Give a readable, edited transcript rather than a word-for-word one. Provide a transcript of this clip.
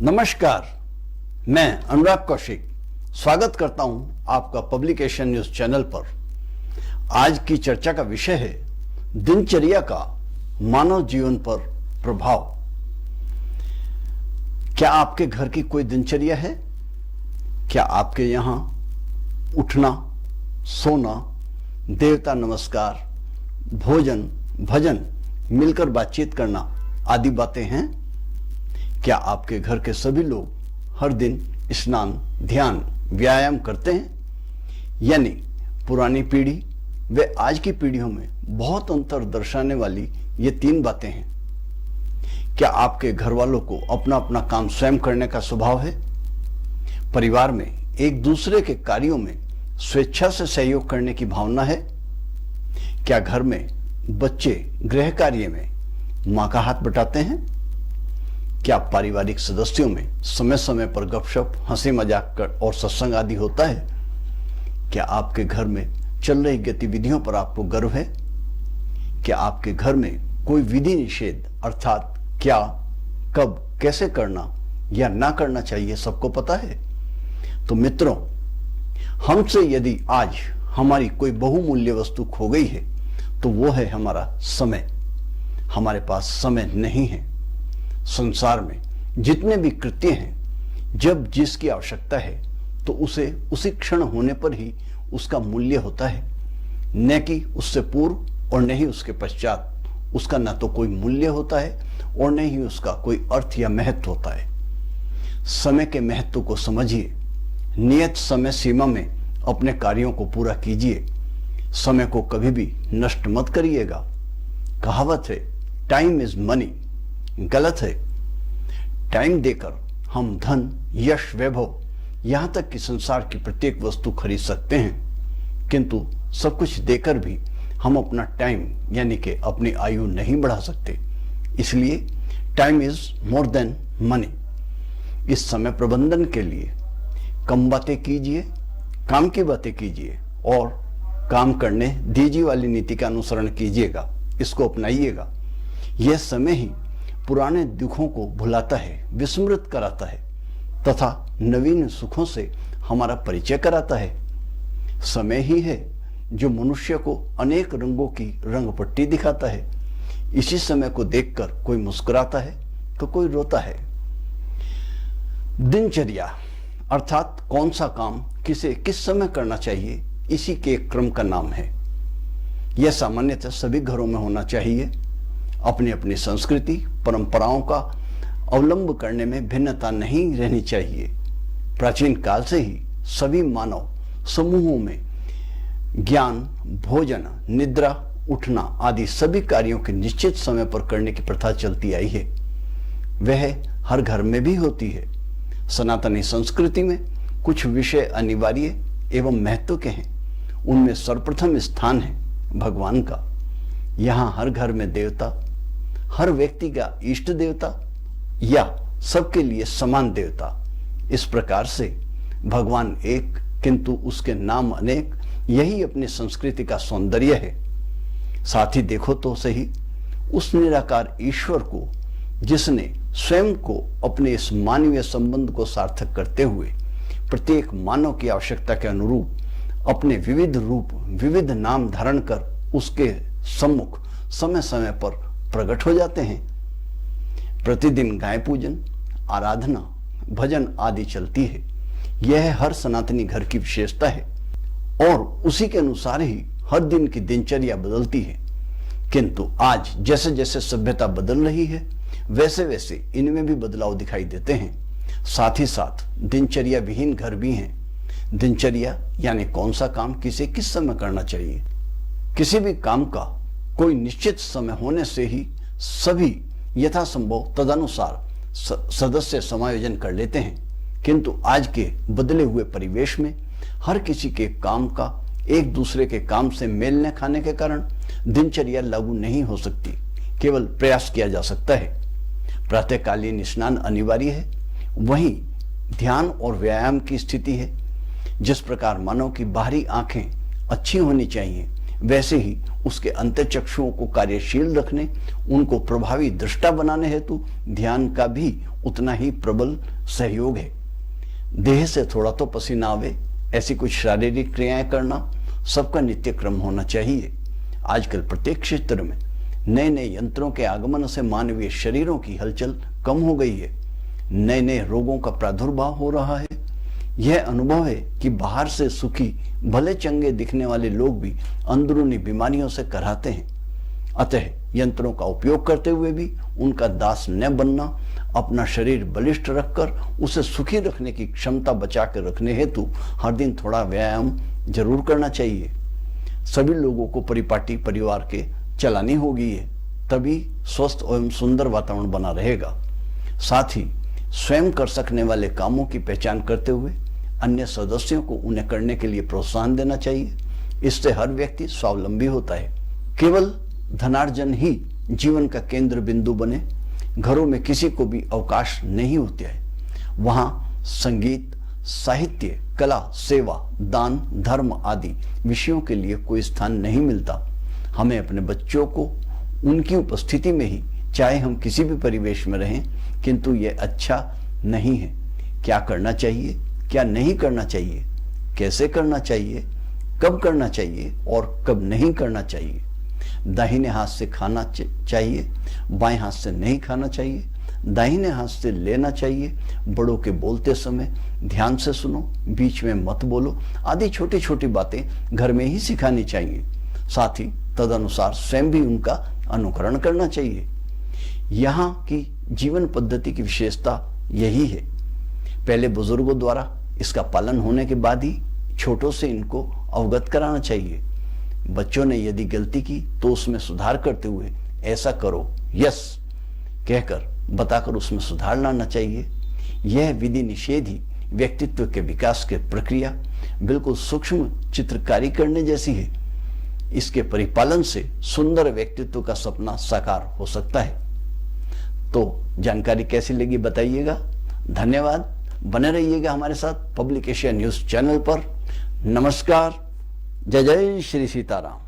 नमस्कार, मैं अनुराग कौशिक स्वागत करता हूं आपका पब्लिकेशन न्यूज चैनल पर। आज की चर्चा का विषय है दिनचर्या का मानव जीवन पर प्रभाव। क्या आपके घर की कोई दिनचर्या है? क्या आपके यहां उठना, सोना, देवता नमस्कार, भोजन, भजन, मिलकर बातचीत करना आदि बातें हैं? क्या आपके घर के सभी लोग हर दिन स्नान, ध्यान, व्यायाम करते हैं? यानी पुरानी पीढ़ी व आज की पीढ़ियों में बहुत अंतर दर्शाने वाली ये तीन बातें हैं। क्या आपके घर वालों को अपना अपना काम स्वयं करने का स्वभाव है? परिवार में एक दूसरे के कार्यों में स्वेच्छा से सहयोग करने की भावना है? क्या घर में बच्चे गृह कार्य में मां का हाथ बटाते हैं? क्या पारिवारिक सदस्यों में समय समय पर गपशप, हंसी मजाक और सत्संग आदि होता है? क्या आपके घर में चल रही गतिविधियों पर आपको गर्व है? क्या आपके घर में कोई विधि निषेध अर्थात क्या, कब, कैसे करना या ना करना चाहिए सबको पता है? तो मित्रों, हमसे यदि आज हमारी कोई बहुमूल्य वस्तु खो गई है तो वो है हमारा समय। हमारे पास समय नहीं है। संसार में जितने भी कृत्य हैं, जब जिसकी आवश्यकता है तो उसे उसी क्षण होने पर ही उसका मूल्य होता है, न कि उससे पूर्व और न ही उसके पश्चात। उसका न तो कोई मूल्य होता है और न ही उसका कोई अर्थ या महत्व होता है। समय के महत्व को समझिए। नियत समय सीमा में अपने कार्यों को पूरा कीजिए। समय को कभी भी नष्ट मत करिएगा। कहावत है, टाइम इज मनी। गलत है। टाइम देकर हम धन, यश, वैभव, यहां तक कि संसार की प्रत्येक वस्तु खरीद सकते हैं, किंतु सब कुछ देकर भी हम अपना टाइम यानी कि अपनी आयु नहीं बढ़ा सकते। इसलिए time is more than money. इस समय प्रबंधन के लिए कम बातें कीजिए, काम की बातें कीजिए और काम करने दीजिए वाली नीति का अनुसरण कीजिएगा। इसको अपनाइएगा। यह समय ही पुराने दुखों को भुलाता है, विस्मृत कराता है तथा नवीन सुखों से हमारा परिचय कराता है। समय ही है जो मनुष्य को अनेक रंगों की रंगपट्टी दिखाता है। इसी समय को देखकर कोई मुस्कुराता है तो कोई रोता है। दिनचर्या अर्थात कौन सा काम किसे किस समय करना चाहिए, इसी के एक क्रम का नाम है। यह सामान्यतः सभी घरों में होना चाहिए। अपनी अपनी संस्कृति, परंपराओं का अवलंब करने में भिन्नता नहीं रहनी चाहिए। प्राचीन काल से ही सभी मानव समूहों में ज्ञान, भोजन, निद्रा, उठना आदि सभी कार्यों के निश्चित समय पर करने की प्रथा चलती आई है। वह हर घर में भी होती है। सनातनी संस्कृति में कुछ विषय अनिवार्य एवं महत्व के हैं। उनमें सर्वप्रथम स्थान है भगवान का। यहाँ हर घर में देवता, हर व्यक्ति का इष्ट देवता या सबके लिए समान देवता। इस प्रकार से भगवान एक किंतु उसके नाम अनेक, यही अपनी संस्कृति का सौंदर्य है। साथ ही देखो तो सही, उस निराकार ईश्वर को जिसने स्वयं को अपने इस मानवीय संबंध को सार्थक करते हुए प्रत्येक मानव की आवश्यकता के अनुरूप अपने विविध रूप, विविध नाम धारण कर उसके सम्मुख समय समय पर प्रकट हो जाते हैं। प्रतिदिन गाय पूजन, आराधना, भजन आदि चलती है। यह हर सनातनी घर की विशेषता है और उसी के अनुसार ही हर दिन की दिनचर्या बदलती है। किंतु आज जैसे जैसे सभ्यता बदल रही है वैसे वैसे इनमें भी बदलाव दिखाई देते हैं। साथ ही साथ दिनचर्या विहीन घर भी हैं। दिनचर्या यानी कौन सा काम किसे किस समय करना चाहिए। किसी भी काम का कोई निश्चित समय होने से ही सभी यथासंभव तदनुसार सदस्य समायोजन कर लेते हैं, किंतु आज के बदले हुए परिवेश में हर किसी के काम का एक दूसरे के काम से मेल न खाने के कारण दिनचर्या लागू नहीं हो सकती। केवल प्रयास किया जा सकता है। प्रातःकालीन स्नान अनिवार्य है, वहीं ध्यान और व्यायाम की स्थिति है। जिस प्रकार मानव की बाहरी आंखें अच्छी होनी चाहिए, वैसे ही उसके अंतःचक्षुओं को कार्यशील रखने, उनको प्रभावी दृष्टा बनाने हेतु ध्यान का भी उतना ही प्रबल सहयोग है। देह से थोड़ा तो पसीना आवे, ऐसी कुछ शारीरिक क्रियाएं करना सबका नित्य क्रम होना चाहिए। आजकल प्रत्येक क्षेत्र में नए नए यंत्रों के आगमन से मानवीय शरीरों की हलचल कम हो गई है। नए नए रोगों का प्रादुर्भाव हो रहा है। यह अनुभव है कि बाहर से सुखी भले चंगे दिखने वाले लोग भी अंदरूनी बीमारियों से कराते हैं। अतः यंत्रों का उपयोग करते हुए भी उनका दास न बनना, अपना शरीर बलिष्ठ रखकर उसे सुखी रखने की क्षमता बचा कर रखने हेतु हर दिन थोड़ा व्यायाम जरूर करना चाहिए। सभी लोगों को परिपाटी परिवार के चलानी होगी है, तभी स्वस्थ एवं सुंदर वातावरण बना रहेगा। साथ ही स्वयं कर सकने वाले कामों की पहचान करते हुए अन्य सदस्यों को उन्हें करने के लिए प्रोत्साहन देना चाहिए। इससे हर व्यक्ति स्वावलंबी होता है। केवल धनार्जन ही जीवन का केंद्र बिंदु बने, घरों में किसी को भी अवकाश नहीं होता है। वहां संगीत, साहित्य, कला, सेवा, दान, धर्म आदि विषयों के लिए कोई स्थान नहीं मिलता। हमें अपने बच्चों को उनकी उपस्थिति में ही, चाहे हम किसी भी परिवेश में रहें, किंतु यह अच्छा नहीं है। क्या करना चाहिए, क्या नहीं करना चाहिए, कैसे करना चाहिए, कब करना चाहिए और कब नहीं करना चाहिए। दाहिने हाथ से खाना चाहिए, बाएं हाथ से नहीं खाना चाहिए, दाहिने हाथ से लेना चाहिए, बड़ों के बोलते समय ध्यान से सुनो, बीच में मत बोलो आदि छोटी छोटी बातें घर में ही सिखानी चाहिए। साथ ही तदनुसार स्वयं भी उनका अनुकरण करना चाहिए। यहाँ की जीवन पद्धति की विशेषता यही है। पहले बुजुर्गों द्वारा इसका पालन होने के बाद ही छोटों से इनको अवगत कराना चाहिए। बच्चों ने यदि गलती की तो उसमें सुधार करते हुए ऐसा करो, यस कहकर बताकर उसमें सुधार लाना चाहिए। यह विधि निषेध ही व्यक्तित्व के विकास के प्रक्रिया बिल्कुल सूक्ष्म चित्रकारी करने जैसी है। इसके परिपालन से सुंदर व्यक्तित्व का सपना साकार हो सकता है। तो जानकारी कैसी लगी बताइएगा। धन्यवाद। बने रहिएगा हमारे साथ पब्लिक एशिया न्यूज चैनल पर। नमस्कार। जय जय श्री सीताराम।